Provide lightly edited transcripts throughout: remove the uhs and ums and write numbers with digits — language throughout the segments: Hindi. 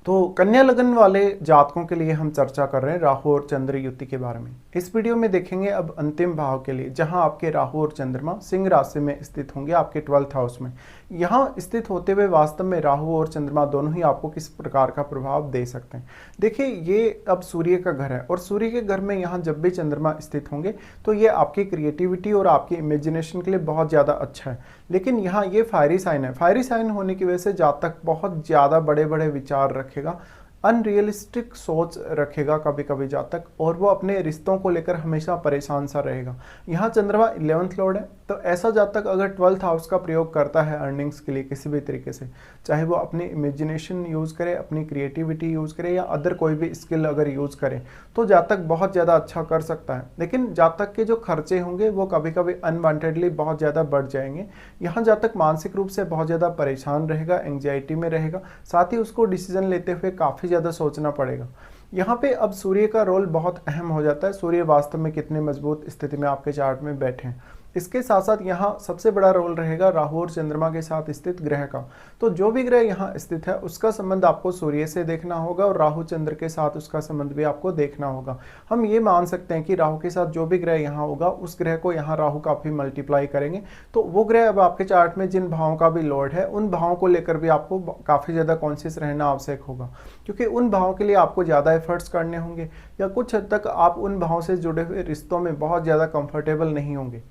तो कन्या लगन वाले जातकों के लिए हम चर्चा कर रहे हैं राहु और चंद्र युति के बारे में। इस वीडियो में देखेंगे अब अंतिम भाव के लिए, जहां आपके राहु और चंद्रमा सिंह राशि में स्थित होंगे आपके 12th हाउस में। यहां स्थित होते हुए वास्तव में राहु और चंद्रमा दोनों ही आपको किस प्रकार का प्रभाव दे सकते हैं। देखिए, ये अब सूर्य का घर है और सूर्य के घर में यहाँ जब भी चंद्रमा स्थित होंगे तो ये आपकी क्रिएटिविटी और आपकी इमेजिनेशन के लिए बहुत ज़्यादा अच्छा है। लेकिन यहाँ ये फायरी साइन है, फायरी साइन होने की वजह से जातक बहुत ज़्यादा बड़े बड़े विचार रखेगा, अनरियलिस्टिक सोच रखेगा कभी कभी जातक, और वो अपने रिश्तों को लेकर हमेशा परेशान सा रहेगा। यहाँ चंद्रमा 11th लॉर्ड है, तो ऐसा जातक अगर 12th हाउस का प्रयोग करता है अर्निंग्स के लिए किसी भी तरीके से, चाहे वो अपनी इमेजिनेशन यूज़ करे, अपनी क्रिएटिविटी यूज़ करे या अदर कोई भी स्किल अगर यूज़ करे, तो जातक बहुत ज़्यादा अच्छा कर सकता है। लेकिन जातक के जो खर्चे होंगे वो कभी कभी अनवांटेडली बहुत ज़्यादा बढ़ जाएंगे। यहाँ जातक मानसिक रूप से बहुत ज़्यादा परेशान रहेगा, एंग्जाइटी में रहेगा, साथ ही उसको डिसीजन लेते हुए काफ़ी ज़्यादा सोचना पड़ेगा। यहाँ पे अब सूर्य का रोल बहुत अहम हो जाता है। सूर्य वास्तव में कितने मजबूत स्थिति में आपके चार्ट में बैठे हैं। इसके साथ साथ यहाँ सबसे बड़ा रोल रहेगा राहु और चंद्रमा के साथ स्थित ग्रह का। तो जो भी ग्रह यहाँ स्थित है उसका संबंध आपको सूर्य से देखना होगा और राहु चंद्र के साथ उसका संबंध भी आपको देखना होगा। हम ये मान सकते हैं कि राहु के साथ जो भी ग्रह यहाँ होगा उस ग्रह को यहाँ राहु काफ़ी मल्टीप्लाई करेंगे। तो वो ग्रह अब आपके चार्ट में जिन भावों का भी लॉर्ड है उन भावों को लेकर भी आपको काफ़ी ज़्यादा कॉन्शियस रहना आवश्यक होगा, क्योंकि उन भावों के लिए आपको ज़्यादा एफर्ट्स करने होंगे या कुछ हद तक आप उन भावों से जुड़े हुए रिश्तों में बहुत ज़्यादा कंफर्टेबल नहीं होंगे।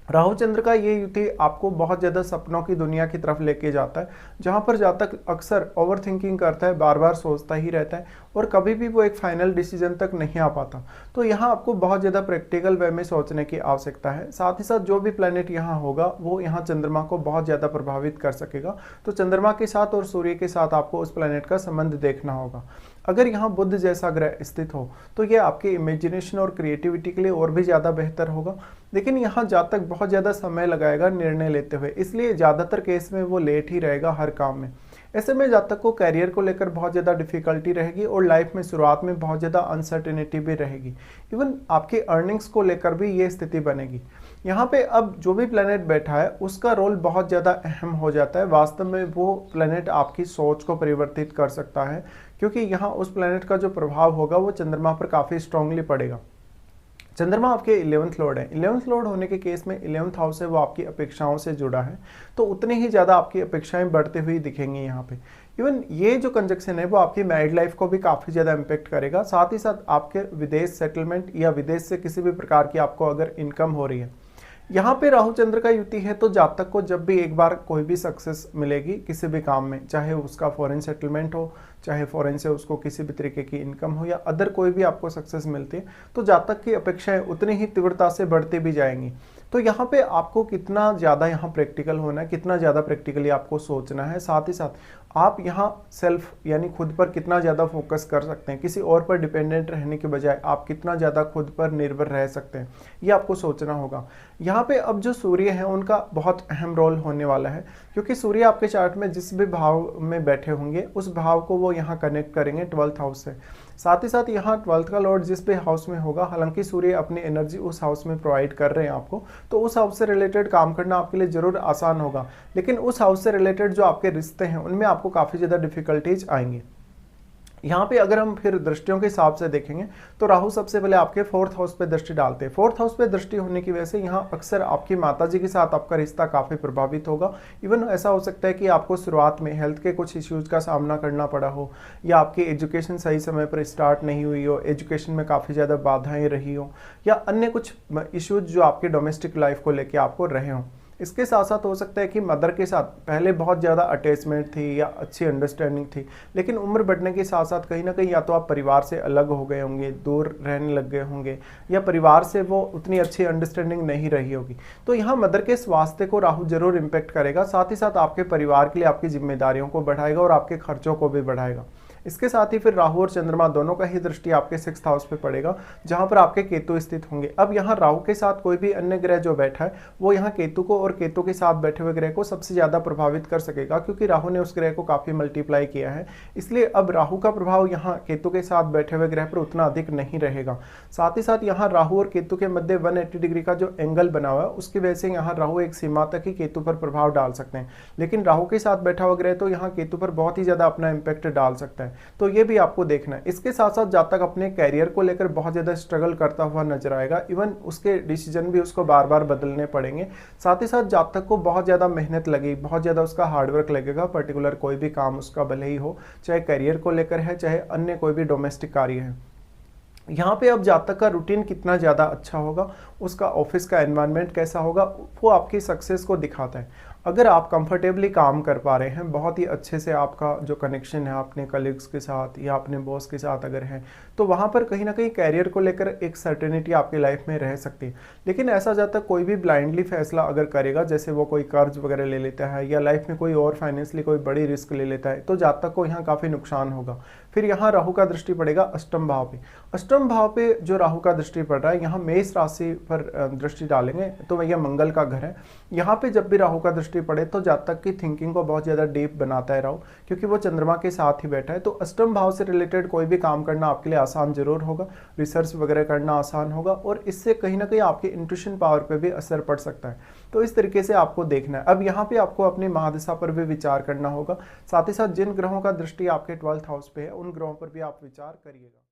राहु चंद्र का ये युति आपको बहुत ज़्यादा सपनों की दुनिया की तरफ लेके जाता है, जहाँ पर जातक अक्सर ओवर थिंकिंग करता है, बार बार सोचता ही रहता है और कभी भी वो एक फाइनल डिसीजन तक नहीं आ पाता। तो यहाँ आपको बहुत ज़्यादा प्रैक्टिकल वे में सोचने की आवश्यकता है। साथ ही साथ जो भी प्लैनेट यहाँ होगा वो यहाँ चंद्रमा को बहुत ज़्यादा प्रभावित कर सकेगा। तो चंद्रमा के साथ और सूर्य के साथ आपको उस प्लैनेट का संबंध देखना होगा। अगर यहाँ बुध जैसा ग्रह स्थित हो तो ये आपके इमेजिनेशन और क्रिएटिविटी के लिए और भी ज़्यादा बेहतर होगा। लेकिन यहाँ जातक बहुत ज़्यादा समय लगाएगा निर्णय लेते हुए, इसलिए ज़्यादातर केस में वो लेट ही रहेगा हर काम में। ऐसे में जातक को कैरियर को लेकर बहुत ज़्यादा डिफिकल्टी रहेगी और लाइफ में शुरुआत में बहुत ज़्यादा अनसर्टेनिटी भी रहेगी। इवन आपकी अर्निंग्स को लेकर भी ये स्थिति बनेगी। यहाँ पे अब जो भी प्लैनेट बैठा है उसका रोल बहुत ज़्यादा अहम हो जाता है। वास्तव में वो प्लैनेट आपकी सोच को परिवर्तित कर सकता है, क्योंकि यहाँ उस प्लैनेट का जो प्रभाव होगा वो चंद्रमा पर काफ़ी स्ट्रांगली पड़ेगा। चंद्रमा आपके 11th लॉर्ड है। 11th लॉर्ड होने के केस में 11th हाउस है वो आपकी अपेक्षाओं से जुड़ा है, तो उतनी ही ज़्यादा आपकी अपेक्षाएं बढ़ती हुई दिखेंगी यहाँ पे। इवन ये जो कंजक्शन है वो आपकी मैरिड लाइफ को भी काफ़ी ज़्यादा इम्पेक्ट करेगा। साथ ही साथ आपके विदेश सेटलमेंट या विदेश से किसी भी प्रकार की आपको अगर इनकम हो रही है। यहाँ पे राहु चंद्र का युति है तो जातक को जब भी एक बार कोई भी सक्सेस मिलेगी किसी भी काम में, चाहे उसका फॉरेन सेटलमेंट हो, चाहे फॉरेन से उसको किसी भी तरीके की इनकम हो या अदर कोई भी आपको सक्सेस मिलती है, तो जातक की अपेक्षाएं उतनी ही तीव्रता से बढ़ती भी जाएंगी। तो यहाँ पे आपको कितना ज़्यादा यहाँ प्रैक्टिकल होना है, कितना ज़्यादा प्रैक्टिकली आपको सोचना है, साथ ही साथ आप यहाँ सेल्फ यानी खुद पर कितना ज़्यादा फोकस कर सकते हैं, किसी और पर डिपेंडेंट रहने के बजाय आप कितना ज़्यादा खुद पर निर्भर रह सकते हैं, ये आपको सोचना होगा। यहाँ पे अब जो सूर्य है उनका बहुत अहम रोल होने वाला है, क्योंकि सूर्य आपके चार्ट में जिस भी भाव में बैठे होंगे उस भाव को वो यहाँ कनेक्ट करेंगे 12th हाउस से। साथ ही साथ यहाँ 12th का लॉर्ड जिस भी हाउस में होगा, हालांकि सूर्य अपनी एनर्जी उस हाउस में प्रोवाइड कर रहे हैं आपको, तो उस हाउस से रिलेटेड काम करना आपके लिए ज़रूर आसान होगा। लेकिन उस हाउस से रिलेटेड जो आपके रिश्ते हैं उनमें आपको काफ़ी ज़्यादा डिफिकल्टीज आएंगी। यहाँ पे अगर हम फिर दृष्टियों के हिसाब से देखेंगे तो राहु सबसे पहले आपके 4th हाउस पे दृष्टि डालते हैं। 4th हाउस पे दृष्टि होने की वजह से यहाँ अक्सर आपकी माताजी के साथ आपका रिश्ता काफ़ी प्रभावित होगा। इवन ऐसा हो सकता है कि आपको शुरुआत में हेल्थ के कुछ इश्यूज़ का सामना करना पड़ा हो, या आपकी एजुकेशन सही समय पर स्टार्ट नहीं हुई हो, एजुकेशन में काफ़ी ज़्यादा बाधाएँ रही हो, या अन्य कुछ इश्यूज़ जो आपकी डोमेस्टिक लाइफ को लेकर आपको रहे हों। इसके साथ साथ हो सकता है कि मदर के साथ पहले बहुत ज़्यादा अटैचमेंट थी या अच्छी अंडरस्टैंडिंग थी, लेकिन उम्र बढ़ने के साथ साथ कहीं ना कहीं या तो आप परिवार से अलग हो गए होंगे, दूर रहने लग गए होंगे, या परिवार से वो उतनी अच्छी अंडरस्टैंडिंग नहीं रही होगी। तो यहाँ मदर के स्वास्थ्य को राहु जरूर इम्पेक्ट करेगा। साथ ही साथ आपके परिवार के लिए आपकी जिम्मेदारियों को बढ़ाएगा और आपके खर्चों को भी बढ़ाएगा। इसके साथ ही फिर राहु और चंद्रमा दोनों का ही दृष्टि आपके 6th हाउस पे पड़ेगा, जहां पर आपके केतु स्थित होंगे। अब यहाँ राहु के साथ कोई भी अन्य ग्रह जो बैठा है वो यहाँ केतु को और केतु के साथ बैठे हुए ग्रह को सबसे ज्यादा प्रभावित कर सकेगा, क्योंकि राहु ने उस ग्रह को काफी मल्टीप्लाई किया है। इसलिए अब राहु का प्रभाव यहाँ केतु के साथ बैठे हुए ग्रह पर उतना अधिक नहीं रहेगा। साथ ही साथ यहाँ राहु और केतु के मध्य 180 डिग्री का जो एंगल बना हुआ है उसकी वजह से यहाँ राहु एक सीमा तक ही केतु पर प्रभाव डाल सकते हैं, लेकिन राहु के साथ बैठा हुआ ग्रह तो यहाँ केतु पर बहुत ही ज्यादा अपना इंपैक्ट डाल सकता है। तो ये भी आपको देखना है। इसके साथ साथ जातक अपने कैरियर को लेकर बहुत ज्यादा स्ट्रगल करता हुआ नजर आएगा, इवन उसके डिसीजन भी उसको बार बार बदलने पड़ेंगे। साथ ही साथ जातक को बहुत ज्यादा मेहनत लगेगी, बहुत ज्यादा उसका हार्डवर्क लगेगा, पर्टिकुलर कोई भी काम उसका भले ही हो, चाहे करियर को लेकर है चाहे अन्य कोई भी डोमेस्टिक कार्य है। यहाँ पे अब जातक का रूटीन कितना ज़्यादा अच्छा होगा, उसका ऑफिस का एनवायरनमेंट कैसा होगा, वो आपकी सक्सेस को दिखाता है। अगर आप कंफर्टेबली काम कर पा रहे हैं, बहुत ही अच्छे से आपका जो कनेक्शन है अपने कलीग्स के साथ या अपने बॉस के साथ अगर है, तो वहाँ पर कहीं ना कहीं कैरियर को लेकर एक सर्टेनिटी आपकी लाइफ में रह सकती है। लेकिन ऐसा जातक कोई भी ब्लाइंडली फैसला अगर करेगा, जैसे वो कोई कर्ज वगैरह ले लेता है या लाइफ में कोई और फाइनेंशियली कोई बड़ी रिस्क ले लेता है, तो जातक को यहाँ काफ़ी नुकसान होगा। फिर यहाँ राहु का दृष्टि पड़ेगा अष्टम भाव पे। अष्टम भाव पे जो राहु का दृष्टि पड़ रहा है, यहाँ मेष राशि पर दृष्टि डालेंगे तो यह मंगल का घर है। यहाँ पे जब भी राहु का दृष्टि पड़े तो जातक की थिंकिंग को बहुत ज़्यादा डीप बनाता है राहु, क्योंकि वो चंद्रमा के साथ ही बैठा है। तो अष्टम भाव से रिलेटेड कोई भी काम करना आपके लिए आसान जरूर होगा, रिसर्च वगैरह करना आसान होगा, और इससे कहीं ना कहीं आपके इंट्यूशन पावर पे भी असर पड़ सकता है। तो इस तरीके से आपको देखना है। अब यहाँ पे आपको अपनी महादशा पर भी विचार करना होगा। साथ ही साथ जिन ग्रहों का दृष्टि आपके 12th हाउस पे है उन ग्रहों पर भी आप विचार करिएगा।